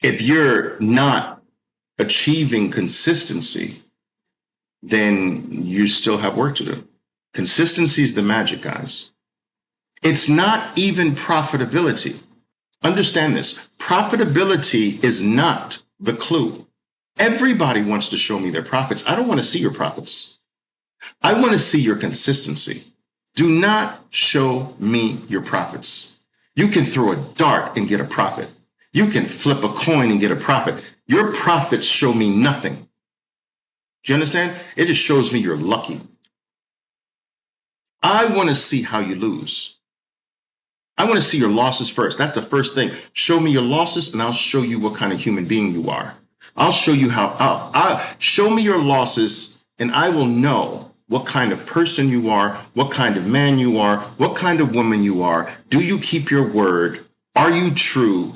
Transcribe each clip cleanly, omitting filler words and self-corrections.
If you're not achieving consistency, then you still have work to do. Consistency is the magic, guys. It's not even profitability. Understand this. Profitability is not the clue. Everybody wants to show me their profits. I don't want to see your profits. I want to see your consistency. Do not show me your profits. You can throw a dart and get a profit. You can flip a coin and get a profit. Your profits show me nothing. Do you understand? It just shows me you're lucky. I want to see how you lose. I want to see your losses first. That's the first thing. Show me your losses and I'll show you what kind of human being you are. I'll show you I'll show me your losses and I will know what kind of person you are, what kind of man you are, what kind of woman you are. Do you keep your word? Are you true?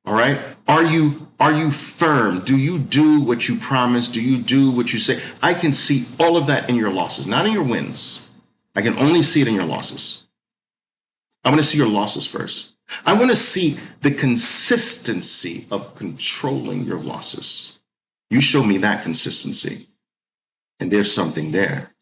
All right. Are you firm? Do you do what you promise? Do you do what you say? I can see all of that in your losses, not in your wins. I can only see it in your losses. I want to see your losses first. I want to see the consistency of controlling your losses. You show me that consistency, and there's something there.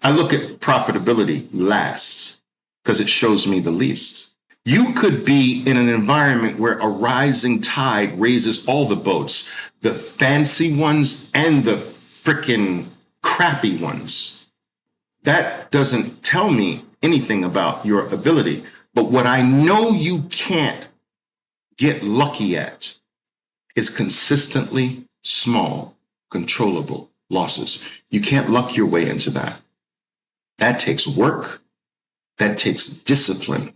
I look at profitability last because it shows me the least. You could be in an environment where a rising tide raises all the boats, the fancy ones and the freaking crappy ones. That doesn't tell me anything about your ability. But what I know you can't get lucky at is consistently small, controllable losses. You can't luck your way into that. That takes work. That takes discipline.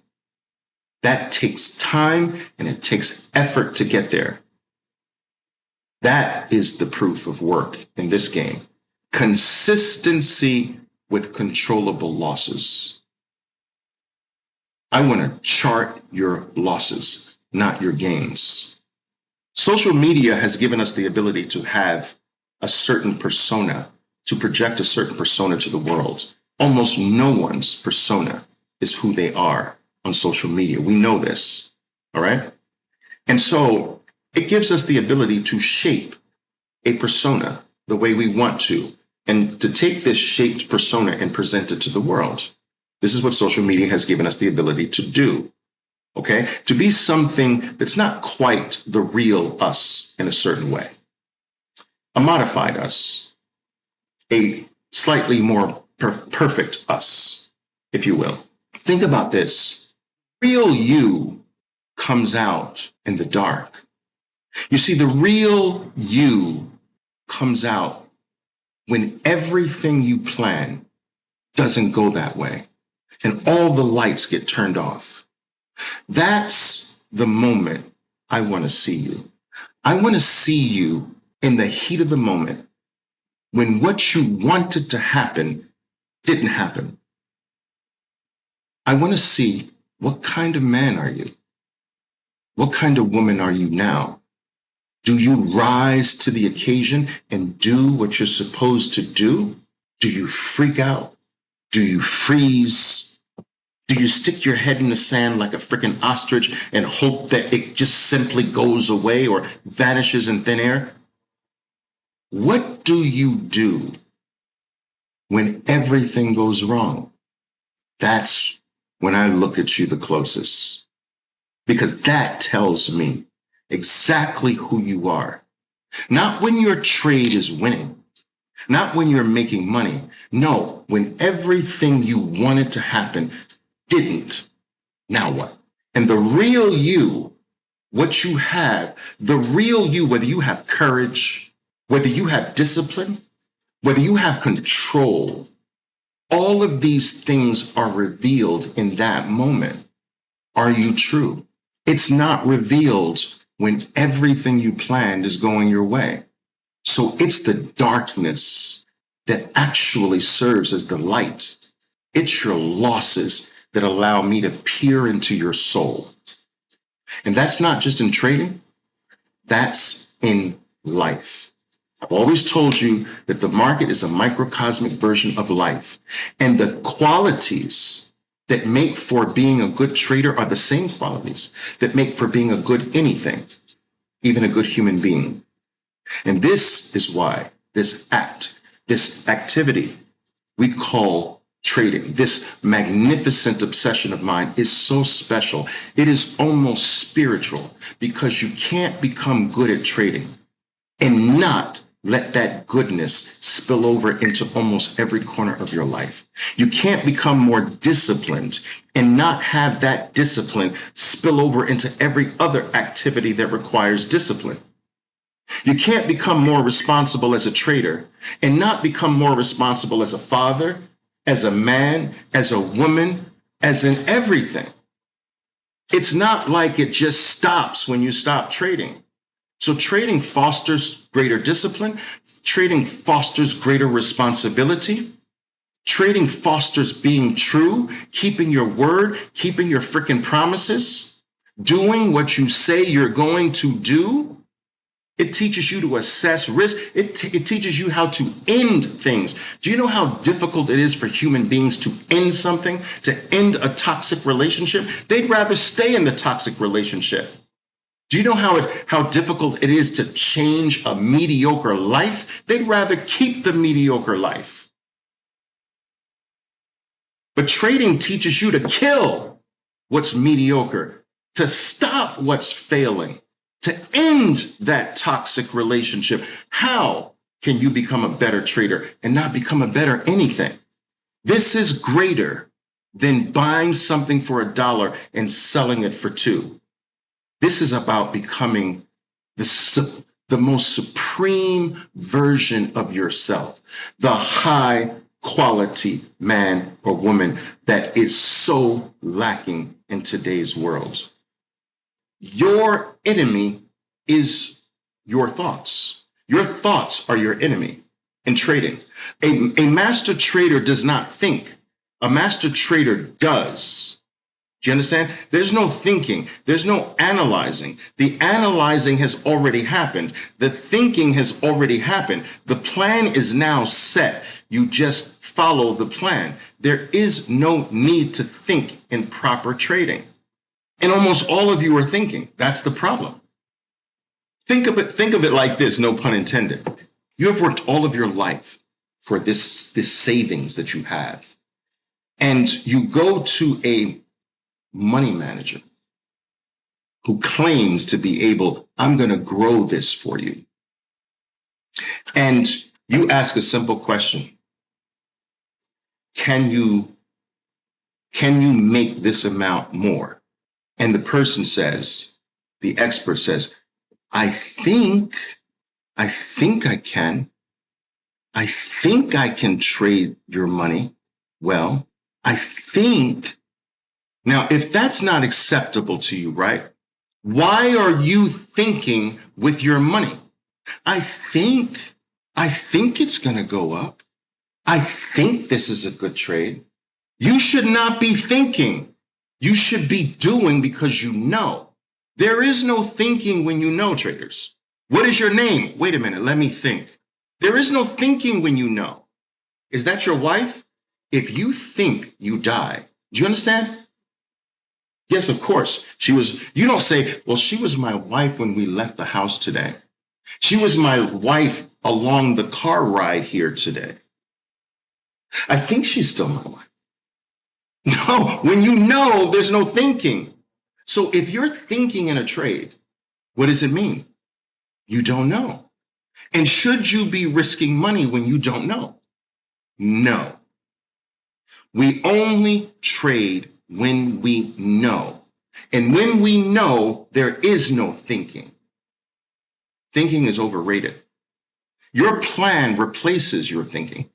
That takes time and it takes effort to get there. That is the proof of work in this game. Consistency with controllable losses. I want to chart your losses, not your gains. Social media has given us the ability to have a certain persona, to project a certain persona to the world. Almost no one's persona is who they are on social media. We know this, all right? And so it gives us the ability to shape a persona the way we want to, and to take this shaped persona and present it to the world. This is what social media has given us the ability to do, okay? To be something that's not quite the real us in a certain way. A modified us, a slightly more perfect us, if you will. Think about this. Real you comes out in the dark. You see, the real you comes out when everything you plan doesn't go that way and all the lights get turned off. That's the moment I want to see you. I want to see you in the heat of the moment when what you wanted to happen didn't happen. I want to see, what kind of man are you? What kind of woman are you now? Do you rise to the occasion and do what you're supposed to do? Do you freak out? Do you freeze? Do you stick your head in the sand like a freaking ostrich and hope that it just simply goes away or vanishes in thin air? What do you do when everything goes wrong? That's when I look at you the closest, because that tells me exactly who you are. Not when your trade is winning, not when you're making money. No, when everything you wanted to happen didn't. Now what? And the real you, what you have, the real you, whether you have courage, whether you have discipline, whether you have control, all of these things are revealed in that moment. Are you true? It's not revealed when everything you planned is going your way. So it's the darkness that actually serves as the light. It's your losses that allow me to peer into your soul. And that's not just in trading, that's in life. I've always told you that the market is a microcosmic version of life. And the qualities that make for being a good trader are the same qualities that make for being a good anything. even a good human being. And this is why this activity we call trading, this magnificent obsession of mine is so special. It is almost spiritual because you can't become good at trading and not let that goodness spill over into almost every corner of your life. You can't become more disciplined and not have that discipline spill over into every other activity that requires discipline. You can't become more responsible as a trader and not become more responsible as a father, as a man, as a woman, as in everything. It's not like it just stops when you stop trading. So trading fosters greater discipline. Trading fosters greater responsibility. Trading fosters being true, keeping your word, keeping your freaking promises, doing what you say you're going to do. It teaches you to assess risk. It teaches you how to end things. Do you know how difficult it is for human beings to end something, to end a toxic relationship? They'd rather stay in the toxic relationship. Do you know how difficult it is to change a mediocre life? They'd rather keep the mediocre life. But trading teaches you to kill what's mediocre, to stop what's failing, to end that toxic relationship. How can you become a better trader and not become a better anything? This is greater than buying something for $1 and selling it for $2. This is about becoming the most supreme version of yourself, the high quality man or woman that is so lacking in today's world. Your enemy is your thoughts. Your thoughts are your enemy in trading. A master trader does not think. A master trader does. Do you understand? There's no thinking. There's no analyzing. The analyzing has already happened. The thinking has already happened. The plan is now set. You just follow the plan. There is no need to think in proper trading. And almost all of you are thinking. That's the problem. Think of it like this, no pun intended. You have worked all of your life for this savings that you have. And you go to a money manager who claims to be able, I'm going to grow this for you. And you ask a simple question. Can you make this amount more? And the person says, the expert says, I think I can. I think I can trade your money. Well, I think. Now, if that's not acceptable to you, right? Why are you thinking with your money? I think it's going to go up. I think this is a good trade. You should not be thinking. You should be doing because you know. There is no thinking when you know, traders. What is your name? Wait a minute, let me think. There is no thinking when you know. Is that your wife? If you think, you die. Do you understand? Yes, of course. You don't say, well, she was my wife when we left the house today. She was my wife along the car ride here today. I think she's still my wife. No, when you know, there's no thinking. So if you're thinking in a trade, what does it mean? You don't know. And should you be risking money when you don't know? No. We only trade when we know. And when we know, there is no thinking. Thinking is overrated. Your plan replaces your thinking.